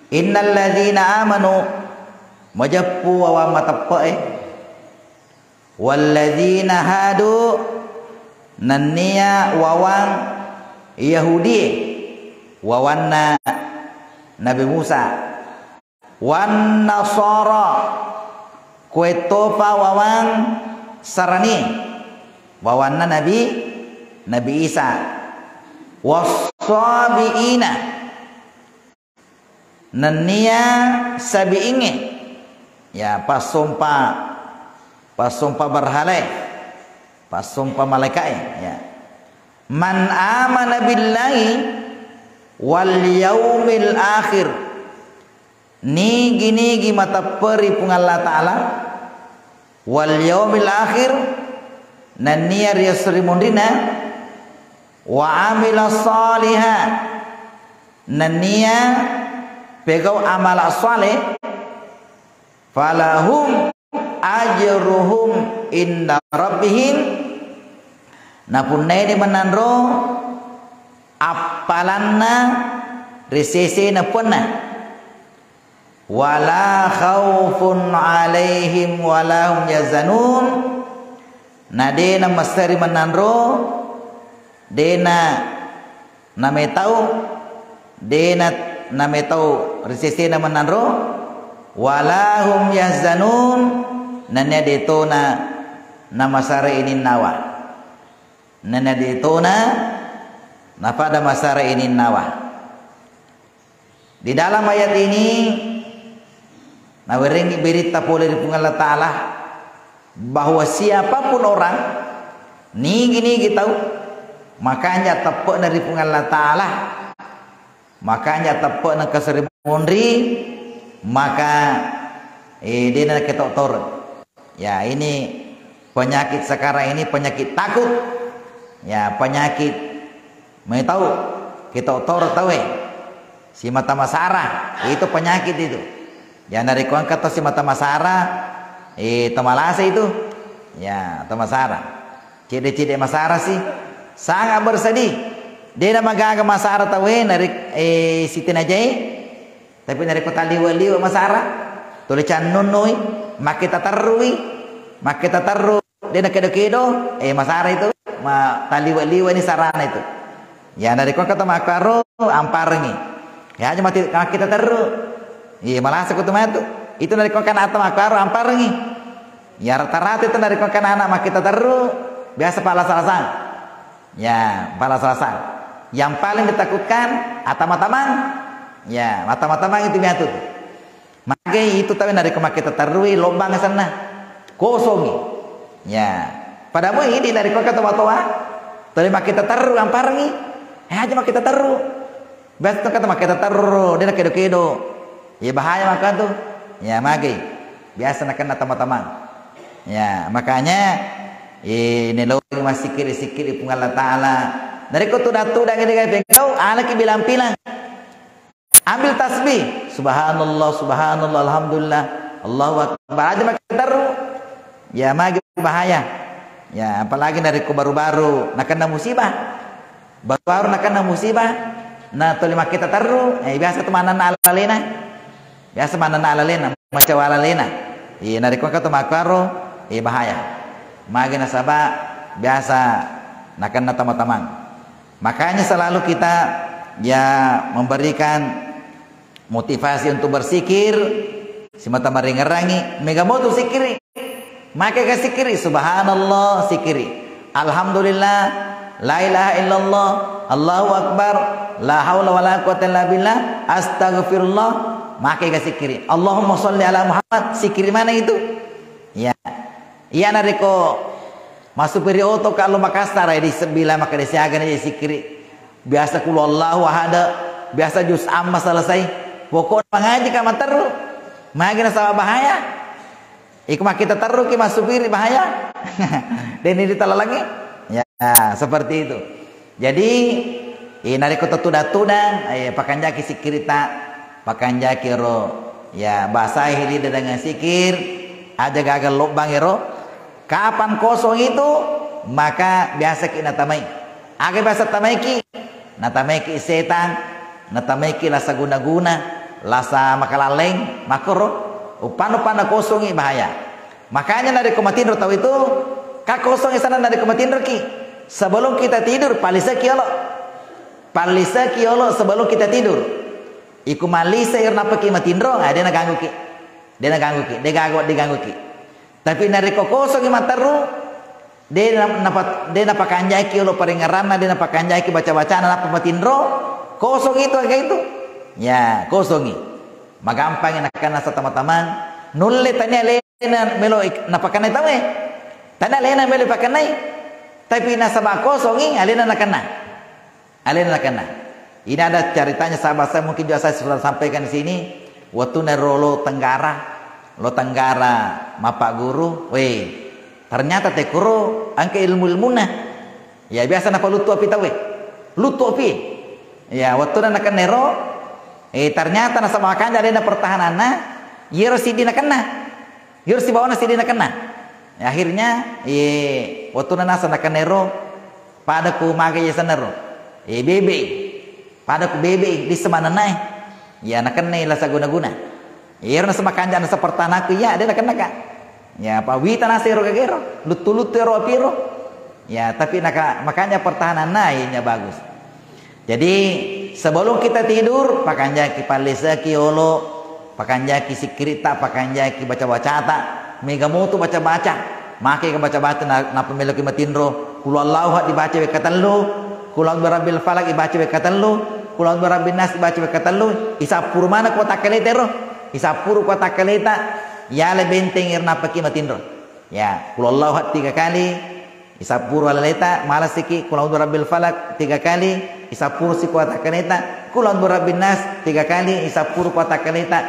Innal ladzina amanu majappu wa matappae wal ladzina hadu nanniya wawang Yahudi wawanna Nabi Musa wan nasara kuetofa wawang sarani wawanna Nabi Isa wasabiina nanniya sabiinge ya pasumpa berhalai pasumpa malaikat ya man amana billahi wal yaumil akhir nigi mata peri pung Allah Ta'ala wal yaumil akhir nanniya riyasrimundina wa amila salihah nanniya pegau amal saleh falahum ajruhum inda rabbihim napun nene menandro apalanna resese na punna wala khaufun alaihim wala hum yazanun nadena masari menandro dena nametau resese na menandro wala hum yazanun nanya detona namasara ini nawa nanya detona napada masara ini nawa. Di dalam ayat ini nawarengi berita oleh Allah Ta'ala bahwa siapapun orang nigi tahu makanya tepuk dari Allah Ta'ala makanya tepuk na keserimundri maka dia nak ketok turun. Ya ini penyakit sekarang ini penyakit takut. Ya penyakit mau tahu ketok turun tahu si mata masara itu penyakit itu. Ya dari kuang kata si mata masara temalase itu. Ya temasara. Cide-cide masara sih sangat bersedih. Dia nama gaga masara tahu dari Siti Najai. Tapi dari kota liwa masara tulisan nunui makita tarui dia nak kedo masara itu taliwa ini sarana itu ya dari kau kata makaro amparngi ya aja mati kita taru iya malah sekutu matu itu dari kau kan atau makaro amparngi ya rata-rata itu dari kau kan anak makita taru biasa pala salasang ya pala salasang yang paling ditakutkan atama-tamang ya mata-mata itu biatu. Maka itu tapi dari kau kita tarui lombang sana kosongi. Ya, padamu ini dari kau kata matoa. Tadi kita taru amparngi. Aja kita taru. Biasa kata kita taru dia nak kedo-kedo. Ya bahaya maka tuh. Ya magi. Biasa nak kena tamang-tamang. Ya, makanya ini lo masih sikir-sikir di Allah Ta'ala. Dari kau tudah-tudah gini kayak kau anak bilang-bilang. Ambil tasbih subhanallah alhamdulillah Allahu akbar aja makin taruh ya magi bahaya ya apalagi dari ku baru-baru nak kena musibah baru nak kena musibah nah tolima kita taruh biasa temanan alalena macam alalena dari ku kata makaro bahaya magi nasabah biasa nak kena tamang-tamang makanya selalu kita ya memberikan motivasi untuk bersikir si mata maringerangi mega motu sikiri maka ka sikiri subhanallah sikiri alhamdulillah la ilaha illallah Allahu akbar la haula wala quwata illa billah astaghfirullah maka ka sikiri Allahumma sholli ala Muhammad sikiri mana itu ya iya nariko masuk peri oto kalau Makassar di sebelah maka disiagan aja sikiri biasa kul Allahu ahad biasa juz amma selesai pokok mengaji kamu teru magina sama bahaya ikmah kita teru ki masupiri bahaya dan ini ditala lagi ya seperti itu jadi nari kota tudah-tudah pakanjaki sikirita pakanjaki ro ya bahasa hili dengan sikir ada gagal lubang ro kapan kosong itu maka biasa kita tamai agak biasa tamai ki natamai ki setan natamai ki lasa guna-guna lasa makalaleng makro upana kosongi bahaya. Makanya dari komatindro tahu itu kak kosong sana dari komatindro ki sebelum kita tidur palisa kiolo sebelum kita tidur iku malisa irna peki matindro dia na ganggu ki tapi dari kosong mataru dia napa kanjai kiolo paringarana dia napa kanjai ki baca napa matindro kosong itu kayak itu ya kosongi magampang enakan nasa teman-teman nulle tanya lena melo napakanai tawe tanya lena melo pakanai tapi nasabah kosongi alena nakana ini ada ceritanya sahabat saya mungkin juga saya sudah sampaikan di sini waktu nerolo Tenggara mapak guru ternyata tekuro angke ilmu-ilmuna ya biasa napa lutu api tawe ya waktu nakan nero ternyata nasa makan ada pertahananna yero sidina kena yero sibawana sidina kena ya, akhirnya waktu nasa nakan nero pada ku mage yasanero bebe pada ku bebe di semana naik ya nakan nei lasa guna-guna yero nasa makan nasa pertahanan ya ada nakan naka ya pa wita nasa ero kagero lutu ero apiro ya tapi makanya pertahanan naiknya bagus. Jadi sebelum kita tidur pakanjaki palisa kiolo pakanjaki sikrita pakanjaki baca-bacata megamoto baca-baca make ke baca-baca napa melo ki matindro kul Allahu dibaca we katallu kul rabbil falaq dibaca we katallu kul rabbin nas dibaca we katallu isapur mana kota kaletero isapur kota kaleta ya le benteng irna paki matindro ya kul Allahu 3 kali isapur walaleta malasiki kul rabbil falaq 3 kali isapur si kuata kaneta kulon rabbin nas 3 kali isapur kuata kaneta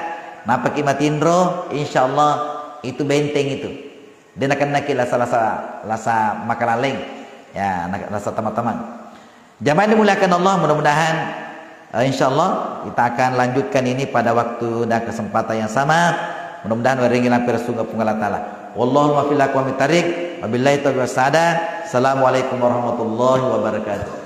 napa ki matindro insyaallah itu benteng itu dan akan nakila lasa makalaleng ya lasa teman-teman jamaah dimuliakan Allah mudah-mudahan insyaallah kita akan lanjutkan ini pada waktu dan kesempatan yang sama mudah-mudahan waringi lampir sunga punggala taala wallahu mafil aqwamit tariq wabillahi taufiq wassalam assalamualaikum warahmatullahi wabarakatuh.